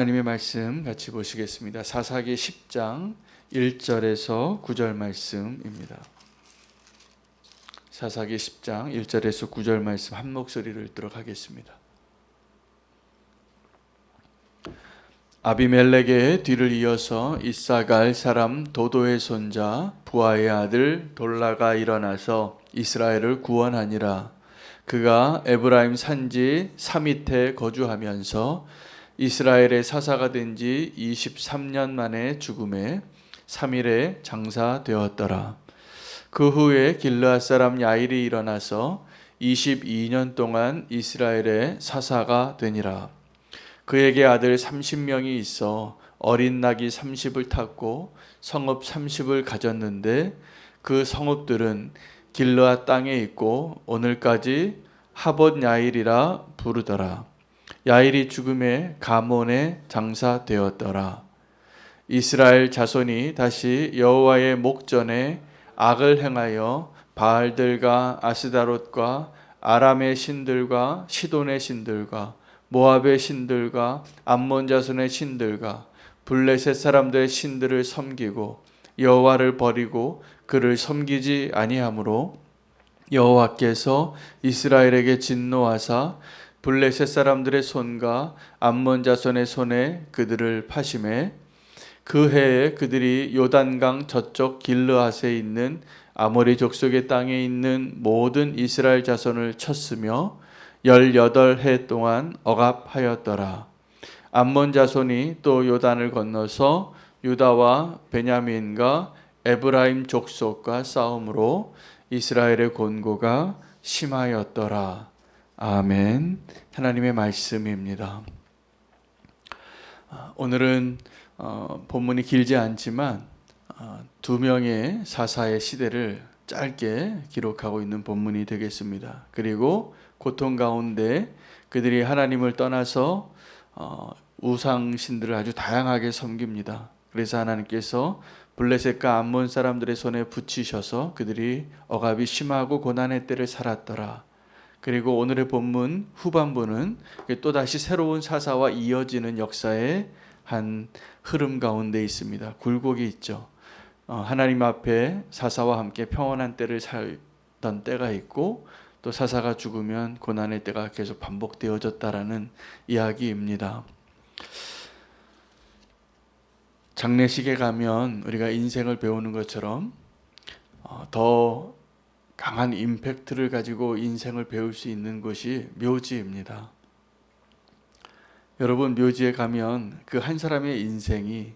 하나님의 말씀 같이 보시겠습니다. 사사기 10장 1절에서 9절 말씀입니다. 사사기 10장 1절에서 9절 말씀 한 목소리로 읽도록 하겠습니다. 아비멜렉의 뒤를 이어서 이사갈 사람 도도의 손자 부하의 아들 돌라가 일어나서 이스라엘을 구원하니라. 그가 에브라임 산지 사밋에 거주하면서 이스라엘의 사사가 된 지 23년 만에 죽음에 3일에 장사되었더라. 그 후에 길르앗 사람 야일이 일어나서 22년 동안 이스라엘의 사사가 되니라. 그에게 아들 30명이 있어 어린 낙이 30을 탔고 성읍 30을 가졌는데 그 성읍들은 길르앗 땅에 있고 오늘까지 하봇 야일이라 부르더라. 야일이 죽음에 가몬에 장사되었더라. 이스라엘 자손이 다시 여호와의 목전에 악을 행하여 바알들과 아스다롯과 아람의 신들과 시돈의 신들과 모압의 신들과 암몬 자손의 신들과 블레셋 사람들의 신들을 섬기고 여호와를 버리고 그를 섬기지 아니하므로 여호와께서 이스라엘에게 진노하사 블레셋 사람들의 손과 암몬 자손의 손에 그들을 파심해 그 해에 그들이 요단강 저쪽 길르앗에 있는 아모리 족속의 땅에 있는 모든 이스라엘 자손을 쳤으며 18해 동안 억압하였더라. 암몬 자손이 또 요단을 건너서 유다와 베냐민과 에브라임 족속과 싸움으로 이스라엘의 곤고가 심하였더라. 아멘. 하나님의 말씀입니다. 오늘은 본문이 길지 않지만 두 명의 사사의 시대를 짧게 기록하고 있는 본문이 되겠습니다. 그리고 고통 가운데 그들이 하나님을 떠나서 우상신들을 아주 다양하게 섬깁니다. 그래서 하나님께서 블레셋과 암몬 사람들의 손에 붙이셔서 그들이 억압이 심하고 고난의 때를 살았더라. 그리고 오늘의 본문 후반부는 또다시 새로운 사사와 이어지는 역사의 한 흐름 가운데 있습니다. 굴곡이 있죠. 하나님 앞에 사사와 함께 평온한 때를 살던 때가 있고 또 사사가 죽으면 고난의 때가 계속 반복되어졌다라는 이야기입니다. 장례식에 가면 우리가 인생을 배우는 것처럼 더 강한 임팩트를 가지고 인생을 배울 수 있는 곳이 묘지입니다. 여러분, 묘지에 가면 그 한 사람의 인생이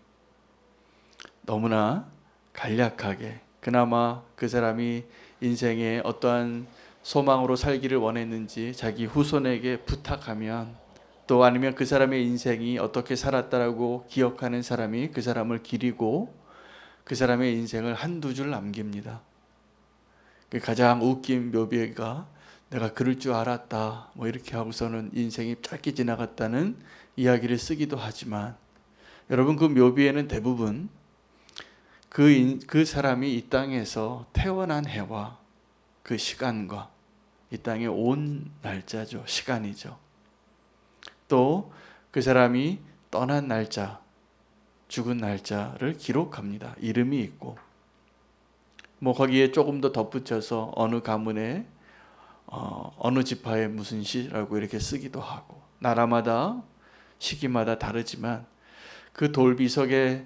너무나 간략하게 그나마 그 사람이 인생에 어떠한 소망으로 살기를 원했는지 자기 후손에게 부탁하면 또 아니면 그 사람의 인생이 어떻게 살았다라고 기억하는 사람이 그 사람을 기리고 그 사람의 인생을 한두 줄 남깁니다. 가장 웃긴 묘비가 내가 그럴 줄 알았다 뭐 이렇게 하고서는 인생이 짧게 지나갔다는 이야기를 쓰기도 하지만 여러분, 그 묘비에는 대부분 그 사람이 이 땅에서 태어난 해와 그 시간과 이 땅에 온 날짜죠. 시간이죠. 또 그 사람이 떠난 날짜, 죽은 날짜를 기록합니다. 이름이 있고 뭐 거기에 조금 더 덧붙여서 어느 가문에 어느 지파의 무슨 시라고 이렇게 쓰기도 하고 나라마다 시기마다 다르지만 그 돌비석에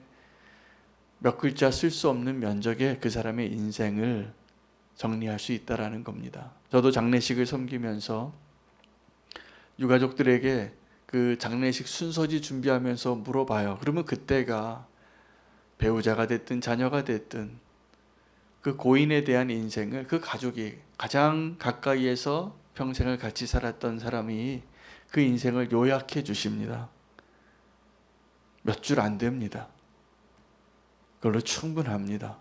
몇 글자 쓸 수 없는 면적에 그 사람의 인생을 정리할 수 있다라는 겁니다. 저도 장례식을 섬기면서 유가족들에게 그 장례식 순서지 준비하면서 물어봐요. 그러면 그때가 배우자가 됐든 자녀가 됐든 그 고인에 대한 인생을 그 가족이 가장 가까이에서 평생을 같이 살았던 사람이 그 인생을 요약해 주십니다. 몇 줄 안 됩니다. 그걸로 충분합니다.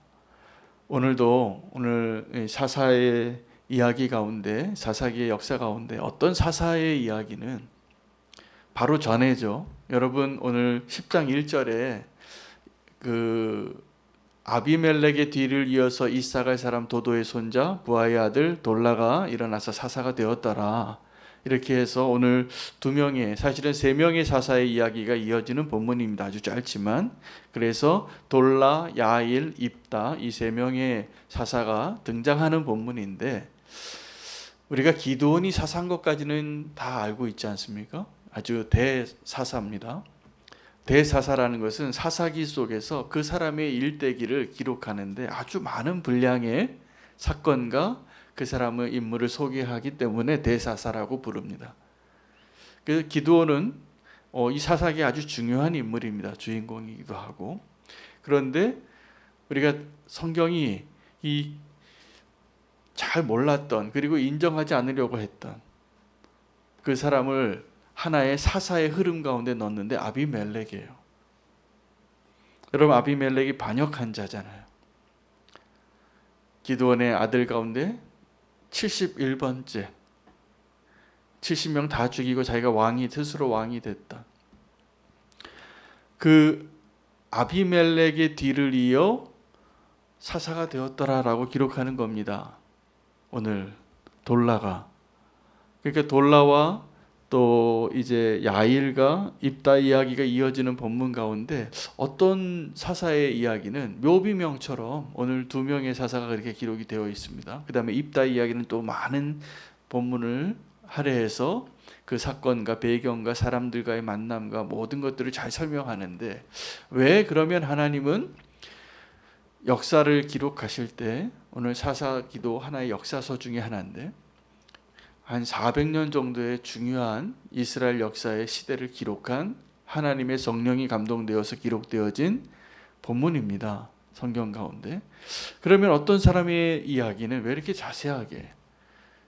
오늘 사사의 이야기 가운데, 사사기의 역사 가운데 어떤 사사의 이야기는 바로 전해죠. 여러분, 오늘 10장 1절에 그 아비멜렉의 뒤를 이어서 이사갈 사람 도도의 손자 부하의 아들 돌라가 일어나서 사사가 되었더라. 이렇게 해서 오늘 두 명의, 사실은 세 명의 사사의 이야기가 이어지는 본문입니다. 아주 짧지만. 그래서 돌라, 야일, 입다 이 세 명의 사사가 등장하는 본문인데, 우리가 기드온이 사사한 것까지는 다 알고 있지 않습니까? 아주 대사사입니다. 대사사라는 것은 사사기 속에서 그 사람의 일대기를 기록하는데 아주 많은 분량의 사건과 그 사람의 인물을 소개하기 때문에 대사사라고 부릅니다. 그 기드온은 이 사사기에 아주 중요한 인물입니다. 주인공이기도 하고. 그런데 우리가 성경이 이 잘 몰랐던, 그리고 인정하지 않으려고 했던 그 사람을 하나의 사사의 흐름 가운데 넣었는데 아비멜렉이에요. 여러분, 아비멜렉이 반역한 자잖아요. 기드온의 아들 가운데 71번째, 70명 다 죽이고 자기가 스스로 왕이 됐다. 그 아비멜렉의 뒤를 이어 사사가 되었더라라고 기록하는 겁니다. 오늘 돌라가. 그러니까 돌라와 또 이제 야일과 입다 이야기가 이어지는 본문 가운데 어떤 사사의 이야기는 묘비명처럼 오늘 두 명의 사사가 그렇게 기록이 되어 있습니다. 그 다음에 입다 이야기는 또 많은 본문을 할애해서 그 사건과 배경과 사람들과의 만남과 모든 것들을 잘 설명하는데, 왜 그러면 하나님은 역사를 기록하실 때, 오늘 사사기도 하나의 역사서 중에 하나인데 한 400년 정도의 중요한 이스라엘 역사의 시대를 기록한 하나님의 성령이 감동되어서 기록되어진 본문입니다. 성경 가운데. 그러면 어떤 사람의 이야기는 왜 이렇게 자세하게,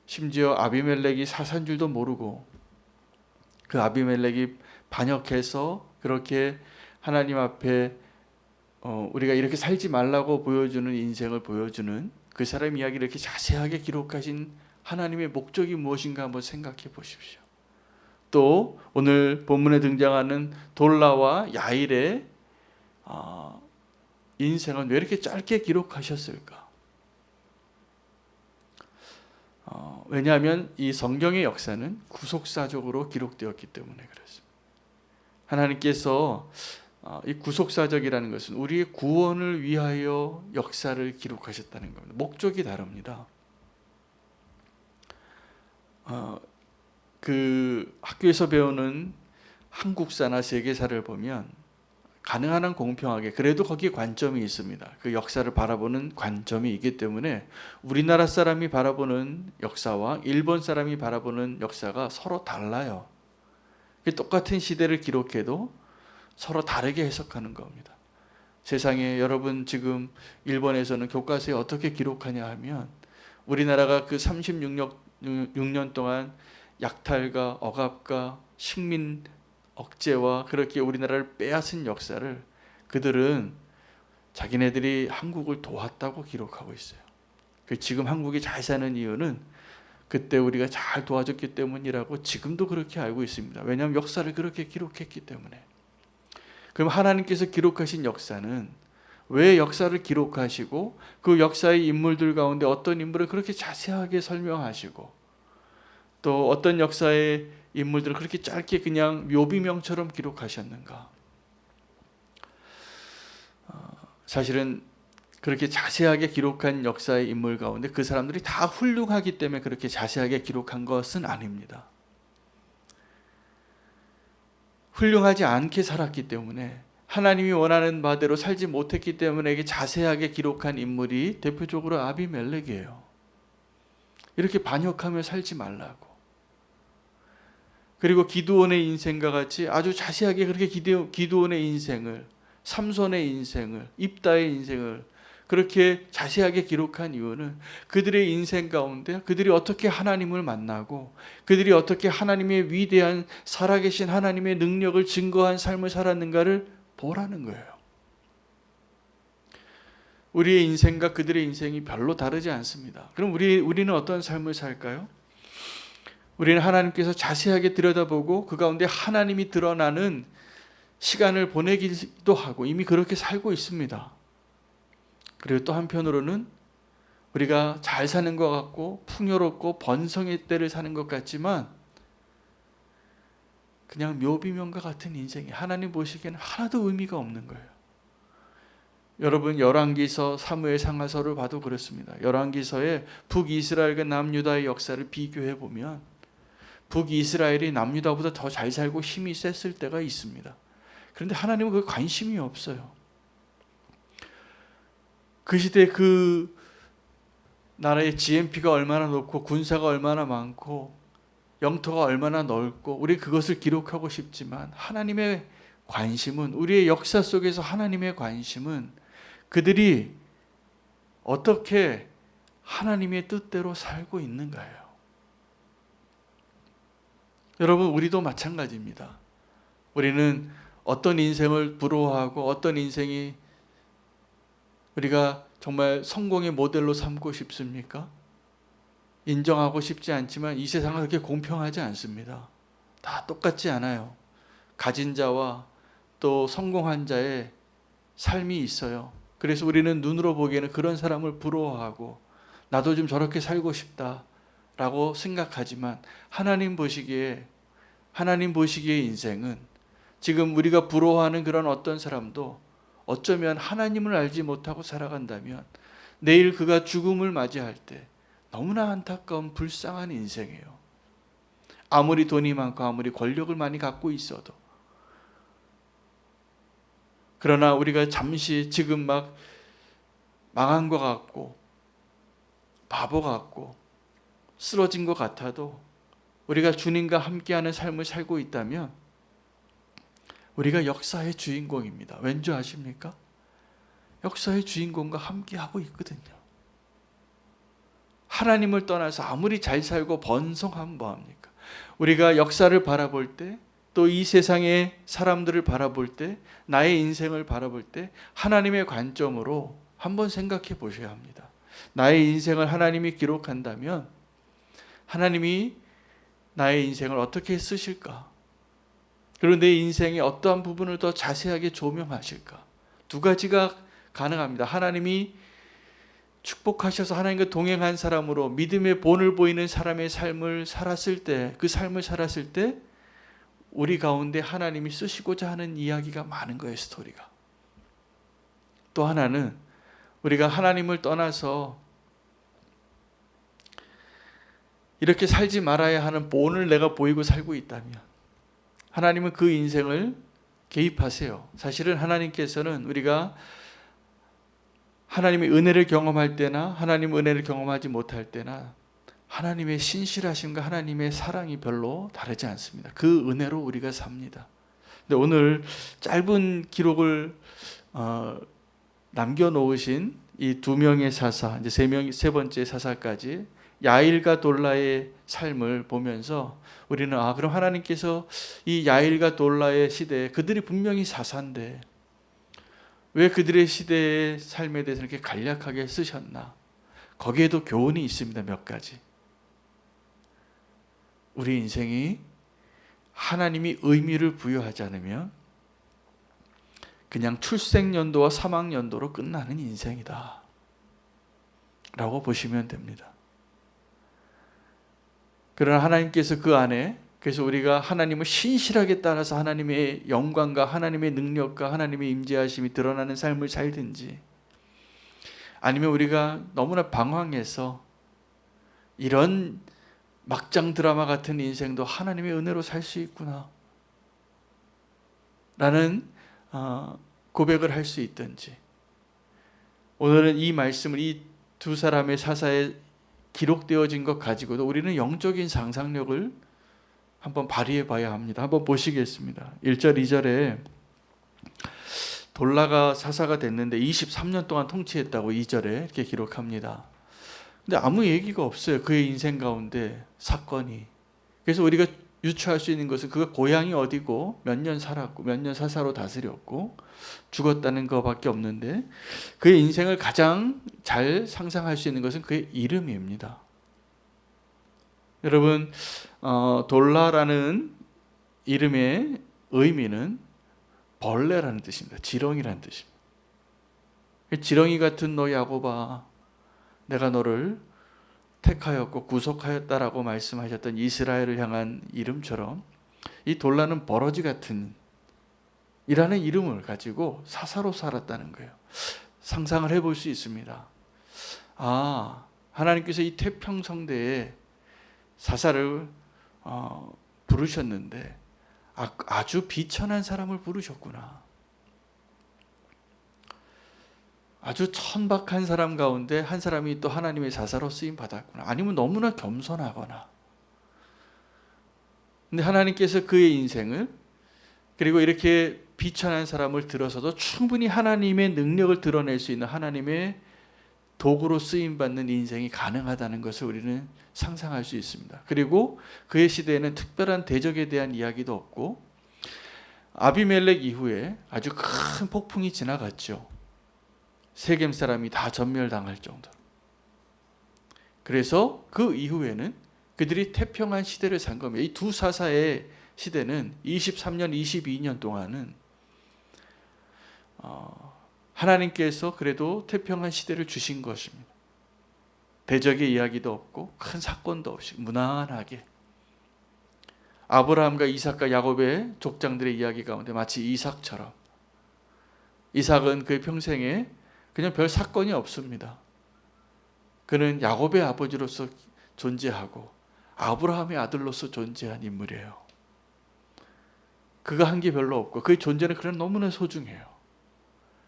심지어 아비멜렉이 사사인 줄도 모르고 그 아비멜렉이 반역해서 그렇게 하나님 앞에 우리가 이렇게 살지 말라고 보여주는 인생을 보여주는 그 사람 이야기를 이렇게 자세하게 기록하신 하나님의 목적이 무엇인가 한번 생각해 보십시오. 또 오늘 본문에 등장하는 돌라와 야일의 인생은 왜 이렇게 짧게 기록하셨을까? 왜냐하면 이 성경의 역사는 구속사적으로 기록되었기 때문에 그렇습니다. 하나님께서 이 구속사적이라는 것은 우리의 구원을 위하여 역사를 기록하셨다는 겁니다. 목적이 다릅니다. 그 학교에서 배우는 한국사나 세계사를 보면 가능한 한 공평하게, 그래도 거기에 관점이 있습니다. 그 역사를 바라보는 관점이 있기 때문에 우리나라 사람이 바라보는 역사와 일본 사람이 바라보는 역사가 서로 달라요. 똑같은 시대를 기록해도 서로 다르게 해석하는 겁니다. 세상에 여러분, 지금 일본에서는 교과서에 어떻게 기록하냐 하면, 우리나라가 그 36년 동안 약탈과 억압과 식민 억제와 그렇게 우리나라를 빼앗은 역사를 그들은 자기네들이 한국을 도왔다고 기록하고 있어요. 지금 한국이 잘 사는 이유는 그때 우리가 잘 도와줬기 때문이라고 지금도 그렇게 알고 있습니다. 왜냐하면 역사를 그렇게 기록했기 때문에. 그럼 하나님께서 기록하신 역사는 왜 역사를 기록하시고 그 역사의 인물들 가운데 어떤 인물을 그렇게 자세하게 설명하시고 또 어떤 역사의 인물들을 그렇게 짧게 그냥 묘비명처럼 기록하셨는가? 사실은 그렇게 자세하게 기록한 역사의 인물 가운데 그 사람들이 다 훌륭하기 때문에 그렇게 자세하게 기록한 것은 아닙니다. 훌륭하지 않게 살았기 때문에, 하나님이 원하는 바대로 살지 못했기 때문에 이게 자세하게 기록한 인물이 대표적으로 아비멜렉이에요. 이렇게 반역하며 살지 말라고. 그리고 기드온의 인생과 같이 아주 자세하게 그렇게 기드온의 인생을, 삼손의 인생을, 입다의 인생을 그렇게 자세하게 기록한 이유는 그들의 인생 가운데 그들이 어떻게 하나님을 만나고 그들이 어떻게 하나님의 위대한 살아계신 하나님의 능력을 증거한 삶을 살았는가를 보라는 거예요. 우리의 인생과 그들의 인생이 별로 다르지 않습니다. 그럼 우리는 어떤 삶을 살까요? 우리는 하나님께서 자세하게 들여다보고 그 가운데 하나님이 드러나는 시간을 보내기도 하고 이미 그렇게 살고 있습니다. 그리고 또 한편으로는 우리가 잘 사는 것 같고 풍요롭고 번성의 때를 사는 것 같지만 그냥 묘비명과 같은 인생이 하나님 보시기에는 하나도 의미가 없는 거예요. 여러분 열왕기서 사무엘 상하서를 봐도 그렇습니다. 열왕기서에 북이스라엘과 남유다의 역사를 비교해 보면 북이스라엘이 남유다보다 더 잘 살고 힘이 셌을 때가 있습니다. 그런데 하나님은 그 관심이 없어요. 그 시대 그 나라의 GNP가 얼마나 높고 군사가 얼마나 많고 영토가 얼마나 넓고 우리 그것을 기록하고 싶지만 하나님의 관심은, 우리의 역사 속에서 하나님의 관심은 그들이 어떻게 하나님의 뜻대로 살고 있는가요? 여러분 우리도 마찬가지입니다. 우리는 어떤 인생을 부러워하고 어떤 인생이 우리가 정말 성공의 모델로 삼고 싶습니까? 인정하고 싶지 않지만 이 세상은 그렇게 공평하지 않습니다. 다 똑같지 않아요. 가진 자와 또 성공한 자의 삶이 있어요. 그래서 우리는 눈으로 보기에는 그런 사람을 부러워하고 나도 좀 저렇게 살고 싶다라고 생각하지만 하나님 보시기에 인생은 지금 우리가 부러워하는 그런 어떤 사람도 어쩌면 하나님을 알지 못하고 살아간다면 내일 그가 죽음을 맞이할 때 너무나 안타까운 불쌍한 인생이에요. 아무리 돈이 많고 아무리 권력을 많이 갖고 있어도. 그러나 우리가 잠시 지금 막 망한 것 같고 바보 같고 쓰러진 것 같아도 우리가 주님과 함께하는 삶을 살고 있다면 우리가 역사의 주인공입니다. 왠지 아십니까? 역사의 주인공과 함께하고 있거든요. 하나님을 떠나서 아무리 잘 살고 번성하면 뭐합니까? 우리가 역사를 바라볼 때, 또 이 세상의 사람들을 바라볼 때, 나의 인생을 바라볼 때 하나님의 관점으로 한번 생각해 보셔야 합니다. 나의 인생을 하나님이 기록한다면 하나님이 나의 인생을 어떻게 쓰실까? 그리고 내 인생의 어떠한 부분을 더 자세하게 조명하실까? 두 가지가 가능합니다. 하나님이 축복하셔서 하나님과 동행한 사람으로 믿음의 본을 보이는 사람의 삶을 살았을 때, 그 삶을 살았을 때 우리 가운데 하나님이 쓰시고자 하는 이야기가 많은 거예요, 스토리가. 또 하나는 우리가 하나님을 떠나서 이렇게 살지 말아야 하는 본을 내가 보이고 살고 있다면 하나님은 그 인생을 개입하세요. 사실은 하나님께서는 우리가 하나님의 은혜를 경험할 때나 하나님의 은혜를 경험하지 못할 때나 하나님의 신실하심과 하나님의 사랑이 별로 다르지 않습니다. 그 은혜로 우리가 삽니다. 근데 오늘 짧은 기록을 남겨놓으신 이 두 명의 사사, 이제 세 번째 사사까지 야일과 돌라의 삶을 보면서 우리는 그럼 하나님께서 이 야일과 돌라의 시대에 그들이 분명히 사사인데 왜 그들의 시대의 삶에 대해서 이렇게 간략하게 쓰셨나? 거기에도 교훈이 있습니다. 몇 가지. 우리 인생이 하나님이 의미를 부여하지 않으면 그냥 출생연도와 사망연도로 끝나는 인생이다 라고 보시면 됩니다. 그러나 하나님께서 그 안에, 그래서 우리가 하나님을 신실하게 따라서 하나님의 영광과 하나님의 능력과 하나님의 임재하심이 드러나는 삶을 살든지, 아니면 우리가 너무나 방황해서 이런 막장 드라마 같은 인생도 하나님의 은혜로 살 수 있구나 라는 고백을 할 수 있든지, 오늘은 이 말씀을 이 두 사람의 사사에 기록되어진 것 가지고도 우리는 영적인 상상력을 한번 발휘해 봐야 합니다. 한번 보시겠습니다. 1절 2절에 돌라가 사사가 됐는데 23년 동안 통치했다고 2절에 이렇게 기록합니다. 근데 아무 얘기가 없어요. 그의 인생 가운데 사건이. 그래서 우리가 유추할 수 있는 것은 그가 고향이 어디고 몇 년 살았고 몇 년 사사로 다스렸고 죽었다는 것밖에 없는데, 그의 인생을 가장 잘 상상할 수 있는 것은 그의 이름입니다. 여러분, 돌라라는 이름의 의미는 벌레라는 뜻입니다. 지렁이라는 뜻입니다. 지렁이 같은 너 야곱아, 내가 너를 택하였고 구속하였다라고 말씀하셨던 이스라엘을 향한 이름처럼 이 돌라는 버러지 같은 이라는 이름을 가지고 사사로 살았다는 거예요. 상상을 해볼 수 있습니다. 아, 하나님께서 이 태평성대에 사사를 부르셨는데 아주 비천한 사람을 부르셨구나. 아주 천박한 사람 가운데 한 사람이 또 하나님의 사사로 쓰임 받았구나. 아니면 너무나 겸손하거나. 근데 하나님께서 그의 인생을, 그리고 이렇게 비천한 사람을 들어서도 충분히 하나님의 능력을 드러낼 수 있는 하나님의 도구로 쓰임받는 인생이 가능하다는 것을 우리는 상상할 수 있습니다. 그리고 그의 시대에는 특별한 대적에 대한 이야기도 없고, 아비멜렉 이후에 아주 큰 폭풍이 지나갔죠. 세겜 사람이 다 전멸당할 정도로. 그래서 그 이후에는 그들이 태평한 시대를 산 겁니다. 이 두 사사의 시대는 23년, 22년 동안은 하나님께서 그래도 태평한 시대를 주신 것입니다. 대적의 이야기도 없고 큰 사건도 없이 무난하게 아브라함과 이삭과 야곱의 족장들의 이야기 가운데 마치 이삭처럼, 이삭은 그의 평생에 그냥 별 사건이 없습니다. 그는 야곱의 아버지로서 존재하고 아브라함의 아들로서 존재한 인물이에요. 그가 한 게 별로 없고 그의 존재는 그냥 너무나 소중해요.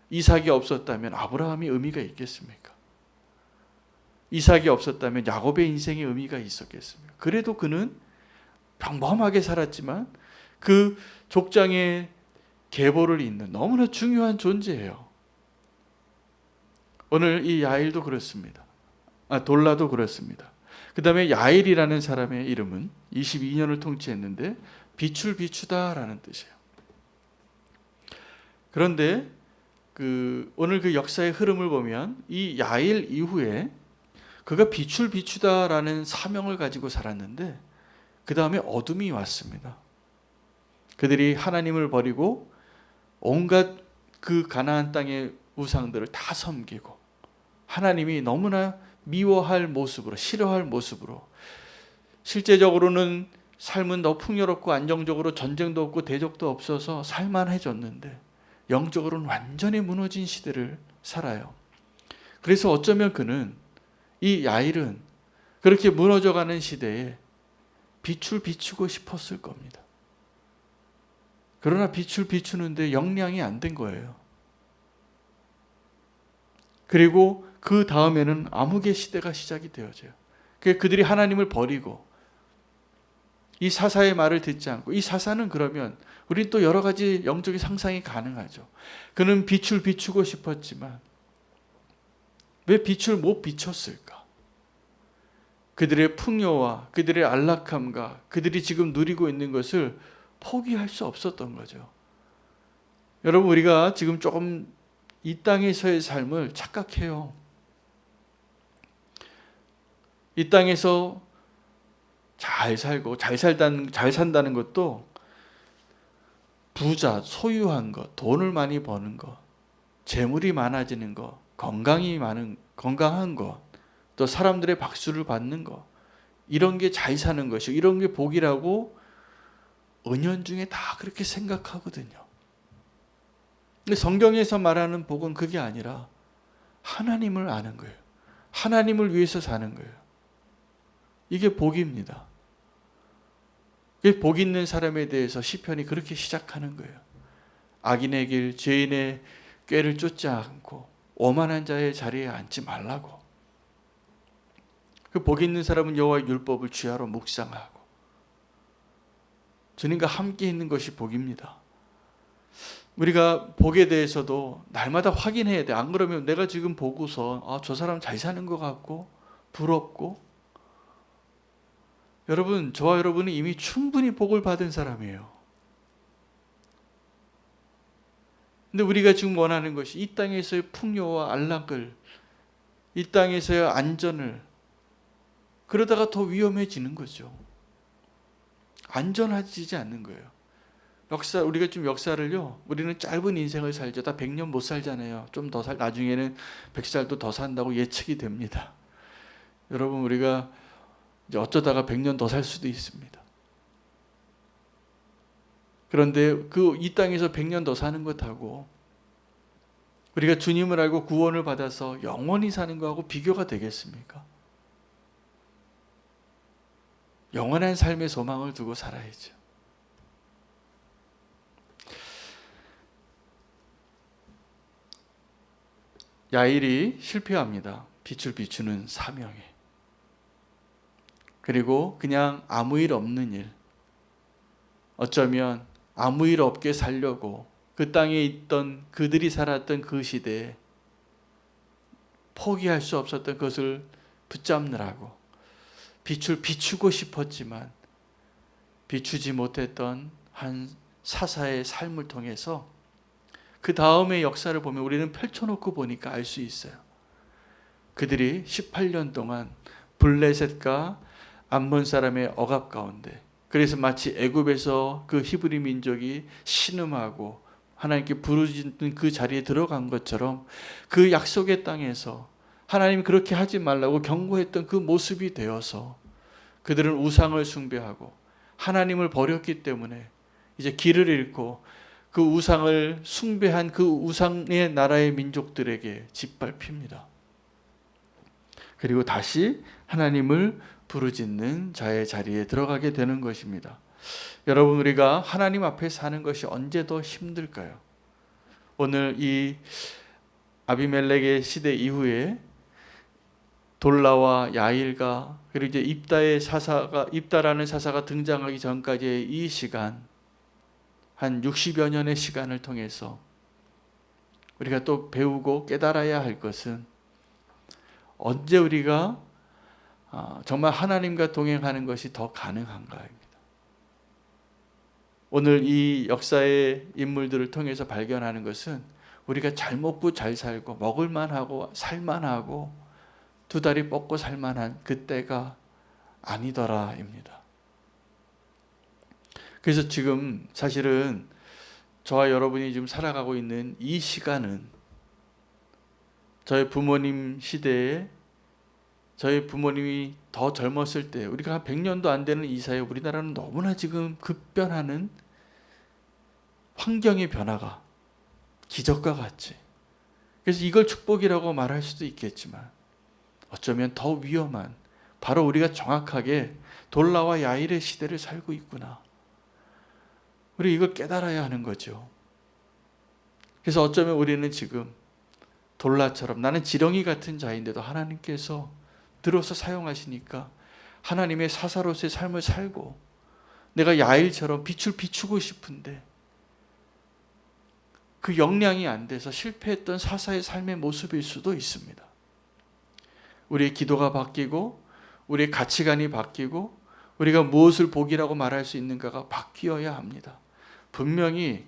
이삭이 없었다면 아브라함이 의미가 있겠습니까? 이삭이 없었다면 야곱의 인생에 의미가 있었겠습니까? 그래도 그는 평범하게 살았지만 그 족장의 계보를 잇는 너무나 중요한 존재예요. 오늘 이 야일도 그렇습니다. 돌라도 그렇습니다. 그 다음에 야일이라는 사람의 이름은 22년을 통치했는데 빛을 비추다라는 뜻이에요. 그런데 오늘 그 역사의 흐름을 보면 이 야일 이후에 그가 빛을 비추다라는 사명을 가지고 살았는데 그 다음에 어둠이 왔습니다. 그들이 하나님을 버리고 온갖 그 가나안 땅의 우상들을 다 섬기고 하나님이 너무나 미워할 모습으로, 싫어할 모습으로, 실제적으로는 삶은 더 풍요롭고 안정적으로 전쟁도 없고 대적도 없어서 살만해졌는데 영적으로는 완전히 무너진 시대를 살아요. 그래서 어쩌면 그는, 이 야일은 그렇게 무너져가는 시대에 빛을 비추고 싶었을 겁니다. 그러나 빛을 비추는데 역량이 안 된 거예요. 그리고 그 다음에는 암흑의 시대가 시작이 되어져요. 그들이 하나님을 버리고 이 사사의 말을 듣지 않고, 이 사사는 그러면 우리 또 여러 가지 영적인 상상이 가능하죠. 그는 빛을 비추고 싶었지만 왜 빛을 못 비췄을까? 그들의 풍요와 그들의 안락함과 그들이 지금 누리고 있는 것을 포기할 수 없었던 거죠. 여러분, 우리가 지금 조금 이 땅에서의 삶을 착각해요. 이 땅에서 잘 살고 잘 산다는 것도 부자, 소유한 것, 돈을 많이 버는 것, 재물이 많아지는 것, 건강한 것, 또 사람들의 박수를 받는 것, 이런 게 잘 사는 것이고 이런 게 복이라고 은연중에 다 그렇게 생각하거든요. 근데 성경에서 말하는 복은 그게 아니라 하나님을 아는 거예요. 하나님을 위해서 사는 거예요. 이게 복입니다. 복 있는 사람에 대해서 시편이 그렇게 시작하는 거예요. 악인의 길, 죄인의 꾀를 쫓지 않고 오만한 자의 자리에 앉지 말라고. 그 복 있는 사람은 여호와의 율법을 주야로 묵상하고 주님과 함께 있는 것이 복입니다. 우리가 복에 대해서도 날마다 확인해야 돼. 안 그러면 내가 지금 보고서 저 사람 잘 사는 것 같고 부럽고, 여러분, 저와 여러분은 이미 충분히 복을 받은 사람이에요. 근데 우리가 지금 원하는 것이 이 땅에서의 풍요와 안락을, 이 땅에서의 안전을, 그러다가 더 위험해지는 거죠. 안전해지지 않는 거예요. 우리가 지금 역사를요, 우리는 짧은 인생을 살죠. 다 100년 못 살잖아요. 좀 더 나중에는 100살도 더 산다고 예측이 됩니다. 여러분, 우리가 이제 어쩌다가 100년 더 살 수도 있습니다. 그런데 그 이 땅에서 100년 더 사는 것하고 우리가 주님을 알고 구원을 받아서 영원히 사는 것하고 비교가 되겠습니까? 영원한 삶의 소망을 두고 살아야죠. 야일이 실패합니다. 빛을 비추는 사명에. 그리고 그냥 아무 일 없는 일, 어쩌면 아무 일 없게 살려고 그 땅에 있던 그들이 살았던 그 시대에 포기할 수 없었던 것을 붙잡느라고 빛을 비추고 싶었지만 비추지 못했던 한 사사의 삶을 통해서 그 다음의 역사를 보면 우리는 펼쳐놓고 보니까 알 수 있어요. 그들이 18년 동안 블레셋과 암몬 사람의 억압 가운데, 그래서 마치 애굽에서 그 히브리 민족이 신음하고 하나님께 부르짖는 그 자리에 들어간 것처럼 그 약속의 땅에서 하나님이 그렇게 하지 말라고 경고했던 그 모습이 되어서 그들은 우상을 숭배하고 하나님을 버렸기 때문에 이제 길을 잃고 그 우상을 숭배한 그 우상의 나라의 민족들에게 짓밟힙니다. 그리고 다시 하나님을 부르짖는 자의 자리에 들어가게 되는 것입니다. 여러분, 우리가 하나님 앞에 사는 것이 언제 더 힘들까요? 오늘 이 아비멜렉의 시대 이후에 돌라와 야일과 그리고 이제 입다라는 사사가 등장하기 전까지의 이 시간, 한 60여 년의 시간을 통해서 우리가 또 배우고 깨달아야 할 것은 언제 우리가 정말 하나님과 동행하는 것이 더 가능한가입니다. 오늘 이 역사의 인물들을 통해서 발견하는 것은 우리가 잘 먹고 잘 살고 먹을만하고 살만하고 두 다리 뻗고 살만한 그때가 아니더라입니다. 그래서 지금 사실은 저와 여러분이 지금 살아가고 있는 이 시간은 저희 부모님 시대에 저희 부모님이 더 젊었을 때, 우리가 한 100년도 안 되는 이 사이에 우리나라는 너무나 지금 급변하는 환경의 변화가 기적과 같이, 그래서 이걸 축복이라고 말할 수도 있겠지만 어쩌면 더 위험한, 바로 우리가 정확하게 돌라와 야일의 시대를 살고 있구나. 우리 이걸 깨달아야 하는 거죠. 그래서 어쩌면 우리는 지금 돌라처럼 나는 지렁이 같은 자인데도 하나님께서 들어서 사용하시니까 하나님의 사사로서의 삶을 살고 내가 야일처럼 빛을 비추고 싶은데 그 역량이 안 돼서 실패했던 사사의 삶의 모습일 수도 있습니다. 우리의 기도가 바뀌고 우리의 가치관이 바뀌고 우리가 무엇을 복이라고 말할 수 있는가가 바뀌어야 합니다. 분명히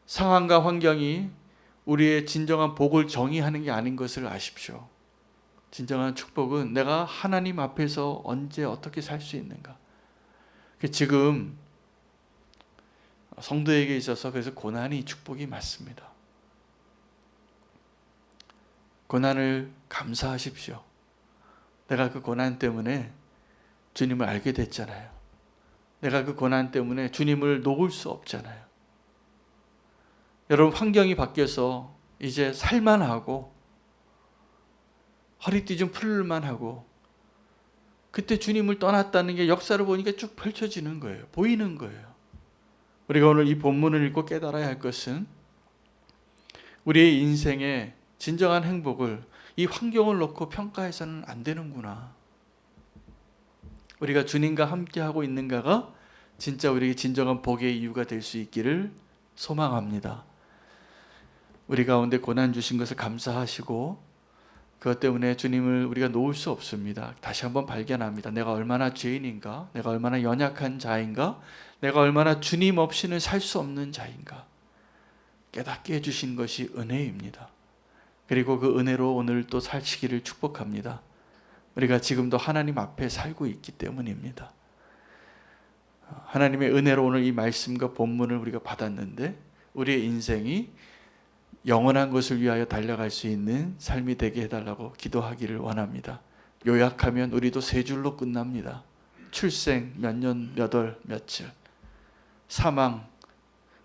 상황과 환경이 우리의 진정한 복을 정의하는 게 아닌 것을 아십시오. 진정한 축복은 내가 하나님 앞에서 언제 어떻게 살 수 있는가. 지금 성도에게 있어서 그래서 고난이 축복이 맞습니다. 고난을 감사하십시오. 내가 그 고난 때문에 주님을 알게 됐잖아요. 내가 그 고난 때문에 주님을 놓을 수 없잖아요. 여러분, 환경이 바뀌어서 이제 살만하고 허리띠 좀 풀만하고 그때 주님을 떠났다는 게 역사를 보니까 쭉 펼쳐지는 거예요. 보이는 거예요. 우리가 오늘 이 본문을 읽고 깨달아야 할 것은 우리의 인생의 진정한 행복을 이 환경을 놓고 평가해서는 안 되는구나. 우리가 주님과 함께하고 있는가가 진짜 우리에게 진정한 복의 이유가 될 수 있기를 소망합니다. 우리 가운데 고난 주신 것을 감사하시고 그것 때문에 주님을 우리가 놓을 수 없습니다. 다시 한번 발견합니다. 내가 얼마나 죄인인가, 내가 얼마나 연약한 자인가, 내가 얼마나 주님 없이는 살 수 없는 자인가 깨닫게 해주신 것이 은혜입니다. 그리고 그 은혜로 오늘 또 사시기를 축복합니다. 우리가 지금도 하나님 앞에 살고 있기 때문입니다. 하나님의 은혜로 오늘 이 말씀과 본문을 우리가 받았는데 우리의 인생이 영원한 것을 위하여 달려갈 수 있는 삶이 되게 해달라고 기도하기를 원합니다. 요약하면 우리도 세 줄로 끝납니다. 출생, 몇 년, 몇 월, 며칠. 사망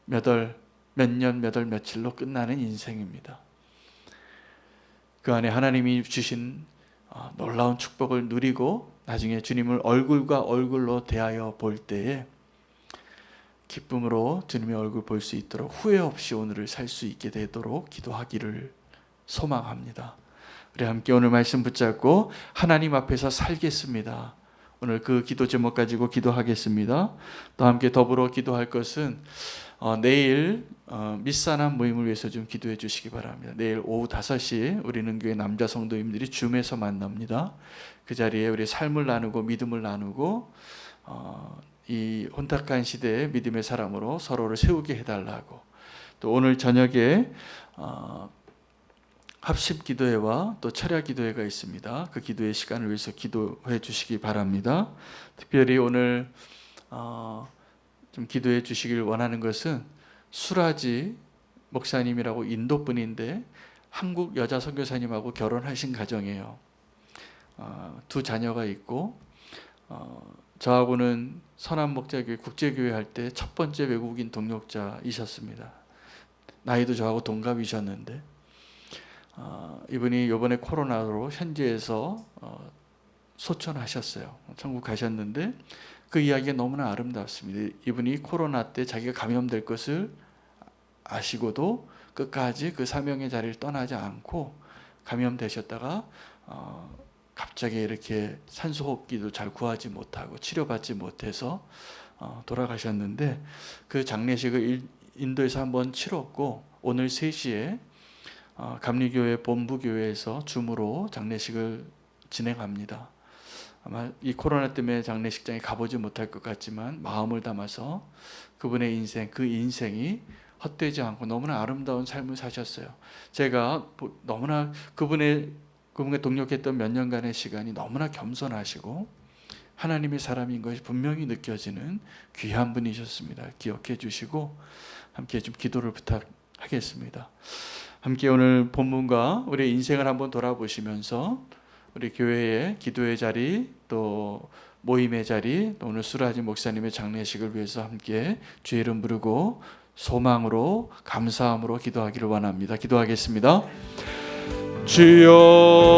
몇 월, 몇 년, 몇 월, 며칠로 끝나는 인생입니다. 그 안에 하나님이 주신 놀라운 축복을 누리고 나중에 주님을 얼굴과 얼굴로 대하여 볼 때에 기쁨으로 주님의 얼굴 볼 수 있도록 후회 없이 오늘을 살 수 있게 되도록 기도하기를 소망합니다. 우리 함께 오늘 말씀 붙잡고 하나님 앞에서 살겠습니다. 오늘 그 기도 제목 가지고 기도하겠습니다. 또 함께 더불어 기도할 것은 내일 미사남 모임을 위해서 좀 기도해 주시기 바랍니다. 내일 오후 5시 우리는 교회 남자 성도님들이 줌에서 만납니다. 그 자리에 우리 삶을 나누고 믿음을 나누고 이 혼탁한 시대에 믿음의 사람으로 서로를 세우게 해달라고, 또 오늘 저녁에 합심 기도회와 또 철야 기도회가 있습니다. 그 기도의 시간을 위해서 기도해 주시기 바랍니다. 특별히 오늘 좀 기도해 주시길 원하는 것은 수라지 목사님이라고 인도 분인데 한국 여자 선교사님하고 결혼하신 가정이에요. 두 자녀가 있고 저하고는 선한목자교회 국제교회 할 때 첫 번째 외국인 동역자이셨습니다. 나이도 저하고 동갑이셨는데 이분이 이번에 코로나로 현지에서 소천하셨어요. 천국 가셨는데 그 이야기가 너무나 아름답습니다. 이분이 코로나 때 자기가 감염될 것을 아시고도 끝까지 그 사명의 자리를 떠나지 않고 감염되셨다가 갑자기 이렇게 산소호흡기도 잘 구하지 못하고 치료받지 못해서 돌아가셨는데 그 장례식을 인도에서 한번 치렀고 오늘 3시에 감리교회 본부교회에서 줌으로 장례식을 진행합니다. 아마 이 코로나 때문에 장례식장에 가보지 못할 것 같지만 마음을 담아서 그분의 인생, 그 인생이 헛되지 않고 너무나 아름다운 삶을 사셨어요. 제가 너무나 그분과 동역했던 몇 년간의 시간이 너무나 겸손하시고 하나님의 사람인 것이 분명히 느껴지는 귀한 분이셨습니다. 기억해 주시고 함께 좀 기도를 부탁하겠습니다. 함께 오늘 본문과 우리의 인생을 한번 돌아보시면서 우리 교회의 기도의 자리, 또 모임의 자리, 또 오늘 수라지 목사님의 장례식을 위해서 함께 주의 이름 부르고 소망으로 감사함으로 기도하기를 원합니다. 기도하겠습니다. 주여